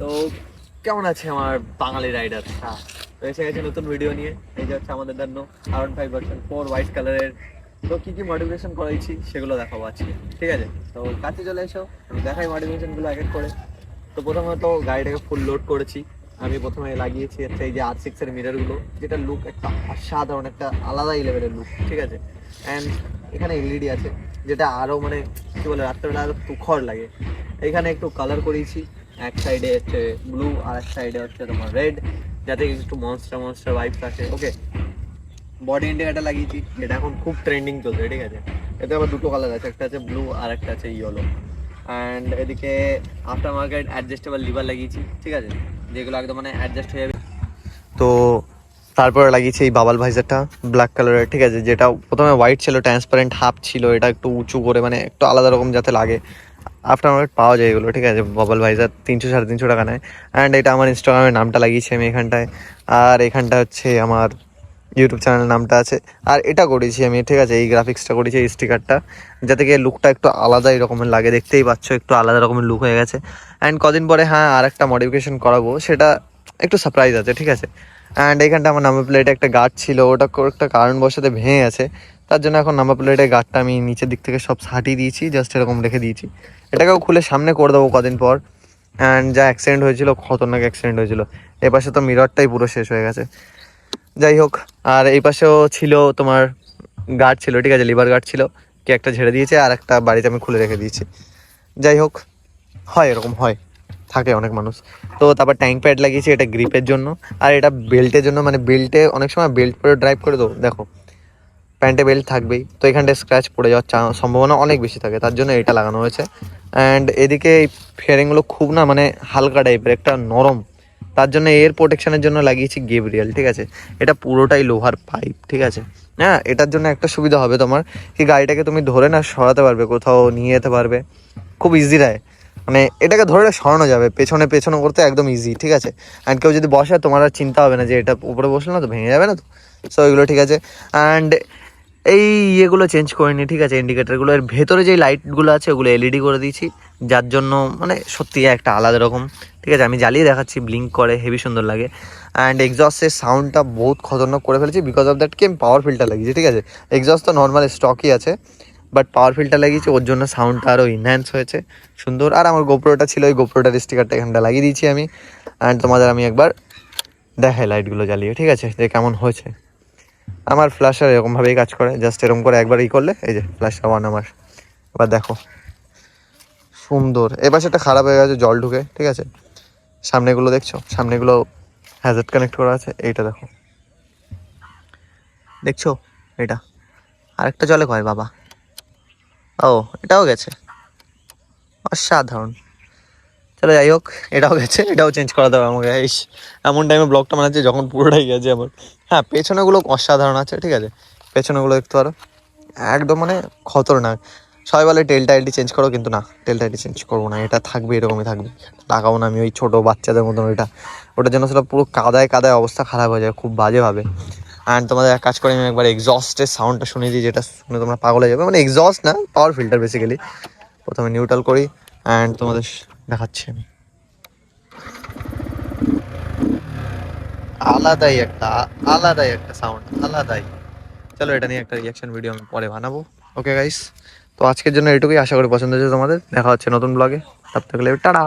তো কেমন আছে আমার বাঙালি রাইডার? তো এসে গেছে নতুন ভিডিও নিয়ে। এই যে হচ্ছে আমাদের জন্য R15 ভার্সন 4 হোয়াইট কালারের। তো কি কি মডিফিকেশন করাইছি সেগুলো দেখাবো আজকে, ঠিক আছে? তো কাছে চলে এসো, আমি দেখাই মডিফিকেশনগুলো এক এক করে। তো প্রথমত গাড়িটাকে ফুল লোড করেছি। আমি প্রথমে লাগিয়েছি হচ্ছে এই যে R6 এর মিররগুলো, যেটা লুক একটা অসাধারণ, একটা আলাদাই লেভেলের লুক, ঠিক আছে? অ্যান্ড এখানে এলইডি আছে, যেটা আরও মানে কি বলে, রাত্রেবেলা আরও তুখর লাগে। এখানে একটু কালার করিয়েছি, এক সাইডে হচ্ছে ব্লু আর এক সাইডে হচ্ছে তোমার রেড, যাতে একটু মনস্টার মনস্টার ভাইবস আসে। ওকে, বডি ইন্ডিকেটর লাগিয়েছি, যেটা এখন খুব ট্রেন্ডিং চলছে, ঠিক আছে? এতে আবার দুটো কালার আছে, একটা আছে ব্লু আর একটা আছে ইয়েলো। অ্যান্ড এদিকে আফটার মার্কেট অ্যাডজাস্টেবল লিভার লাগিয়েছি, ঠিক আছে, যেগুলো একদম মানে অ্যাডজাস্ট হয়ে যাবে। তো তারপরে লাগিয়েছি এই বাবাল ভাইজারটা ব্ল্যাক কালারের, ঠিক আছে, যেটা প্রথমে হোয়াইট ছিল, ট্রান্সপারেন্ট হাফ ছিল, এটা একটু উঁচু করে মানে একটু আলাদা রকম যাতে লাগে। আফটার মার্কেট পাওয়া যায় এগুলো, ঠিক আছে, বাবাল ভাইজার 300-350 টাকা নেয়। অ্যান্ড এটা আমার ইনস্টাগ্রামের নামটা লাগিয়েছি আমি এখানটায়, আর এখানটা হচ্ছে আমার ইউটিউব চ্যানেলের নামটা আছে। আর এটা করেছি আমি, ঠিক আছে, এই গ্রাফিক্সটা করেছি, এই স্টিকারটা, যাতে গিয়ে লুকটা একটু আলাদা রকমের লাগে। দেখতেই পাচ্ছ একটু আলাদা রকমের লুক হয়ে গেছে। অ্যান্ড কদিন পরে হ্যাঁ আর একটা মডিফিকেশন করাবো, সেটা একটু সারপ্রাইজ আছে, ঠিক আছে? অ্যান্ড এইখানটা আমার নাম্বার প্লেটে একটা গার্ড ছিল, ওটা একটা কারণবশত ভেঙে গেছে, তার জন্য এখন নাম্বার প্লেটের গার্ডটা আমি নিচের দিক থেকে সব ছাটিয়ে দিয়েছি, জাস্ট এরকম রেখে দিয়েছি। এটাকেও খুলে সামনে করে দেবো কদিন পর। অ্যান্ড যা অ্যাক্সিডেন্ট হয়েছিল, খতরনাক অ্যাক্সিডেন্ট হয়েছিল। এ পাশে তো মিররটাই পুরো শেষ হয়ে গেছে। যাই হোক, আর এই পাশেও ছিল তোমার গার্ড ছিল, ঠিক আছে, লিভার গার্ড ছিল, কে একটা ঝেড়ে দিয়েছে, আর একটা বাড়িতে আমি খুলে রেখে দিয়েছি। যাই হোক, হয় এরকম হয়, থাকে অনেক মানুষ। তো তারপর ট্যাঙ্ক প্যাড লাগিয়েছি, এটা গ্রিপের জন্য, আর এটা বেল্টের জন্য, মানে বেল্টে অনেক সময় বেল্ট পরে ড্রাইভ করে, তো দেখো প্যান্টে বেল্ট থাকবেই, তো এখানটায় স্ক্র্যাচ পড়ে যাওয়ার সম্ভাবনা অনেক বেশি থাকে, তার জন্য এটা লাগানো হয়েছে। অ্যান্ড এদিকে এই ফেয়ারিংগুলো খুব না মানে হালকা টাইপের, একটা নরম, তার জন্য এয়ার প্রোটেকশনের জন্য লাগিয়েছি গেব্রিয়েল, ঠিক আছে? এটা পুরোটাই লোহার পাইপ, ঠিক আছে? হ্যাঁ, এটার জন্য একটা সুবিধা হবে তোমার, কি গাড়িটাকে তুমি ধরে না সরাতে পারবে, কোথাও নিয়ে যেতে পারবে খুব ইজি রায়। মানে এটাকে ধরে সরানো যাবে, পেছনে পেছনে করতে একদম ইজি, ঠিক আছে? অ্যান্ড কেউ যদি বসে তোমার আর চিন্তা হবে না যে এটা উপরে বসলো না তো ভেঙে যাবে না, তো সো এগুলো ঠিক আছে। অ্যান্ড এই ইয়েগুলো চেঞ্জ করিনি, ঠিক আছে, ইন্ডিকেটারগুলো, এর ভেতরে যেই লাইটগুলো আছে ওগুলো এলইডি করে দিয়েছি, যার জন্য মানে সত্যি একটা আলাদা রকম, ঠিক আছে? আমি জ্বালিয়ে দেখাচ্ছি, ব্লিঙ্ক করে, হেভি সুন্দর লাগে। অ্যান্ড এক্সস্টের সাউন্ডটা বহুত খতরনাক করে ফেলেছি, বিকজ অফ দ্যাট কি আমি পাওয়ার ফিল্টার লাগিয়েছি, ঠিক আছে? এক্সস্ট তো নর্মাল স্টকই আছে, বাট পাওয়ার ফিল্টার লাগিয়েছি, ওর জন্য সাউন্ডটা আরও ইনহ্যান্স হয়েছে, সুন্দর। আর আমার গোপ্রোটা ছিল, ওই গোপ্রোটার স্টিকারটা এখানটা লাগিয়ে দিয়েছি আমি। অ্যান্ড তোমাদের আমি একবার দেখাই লাইটগুলো জ্বালিয়ে, ঠিক আছে, যে কেমন হয়েছে। আমার ফ্ল্যাশার এরকমভাবেই কাজ করে, জাস্ট এরকম করে একবার করলে, এই যে ফ্ল্যাশটা অন আমার। এবার দেখো সুন্দর। এবার সেটা খারাপ হয়ে গেছে জল ঢুকে, ঠিক আছে? সামনেগুলো দেখছো, সামনেগুলো হ্যাজার্ড কানেক্ট করা আছে, এইটা দেখো, দেখছো এটা? আরেকটা জলে কয় বাবা, ও এটাও গেছে, অসাধারণ। চলো যাই হোক, এটাও গেছে, এটাও চেঞ্জ করাতে হবে আমাকে। এই এমন টাইমে ব্লগটা বানাচ্ছে যখন পুরোটাই গেছে আমার। হ্যাঁ, পেছনেগুলো অসাধারণ আছে, ঠিক আছে, পেছনেগুলো দেখতে পারো, একদম মানে খতরনাক। সবাই বলে টেল টাইলটি চেঞ্জ করো, কিন্তু না, টেল টাইলটি চেঞ্জ করবো না, এটা থাকবে, এরকমই থাকবে, লাগাবো না আমি ওই ছোটো বাচ্চাদের মতন ওইটা। ওটার জন্য সেটা পুরো কাদায় কাদায় অবস্থা খারাপ হয়ে যায় খুব বাজেভাবে। অ্যান্ড তোমাদের এক কাজ করে আমি একবার এক্সস্টের সাউন্ডটা শুনিয়ে দিই, যেটা শুনে তোমরা পাগল হয়ে যাবে। মানে এক্সস্ট না, পাওয়ার ফিল্টার বেসিক্যালি। প্রথমে নিউট্রাল করি, অ্যান্ড তোমাদের দেখাচ্ছি আমি। আলাদাই একটা সাউন্ড, আলাদাই। চলো এটা নিয়ে একটা রিয়াকশন ভিডিও আমি পরে বানাবো। ওকে গাইস, তো আজকের জন্য এটুকুই, আশা করি পছন্দ হয়েছে তোমাদের। দেখা হচ্ছে নতুন ব্লগে, তব তক টাটা।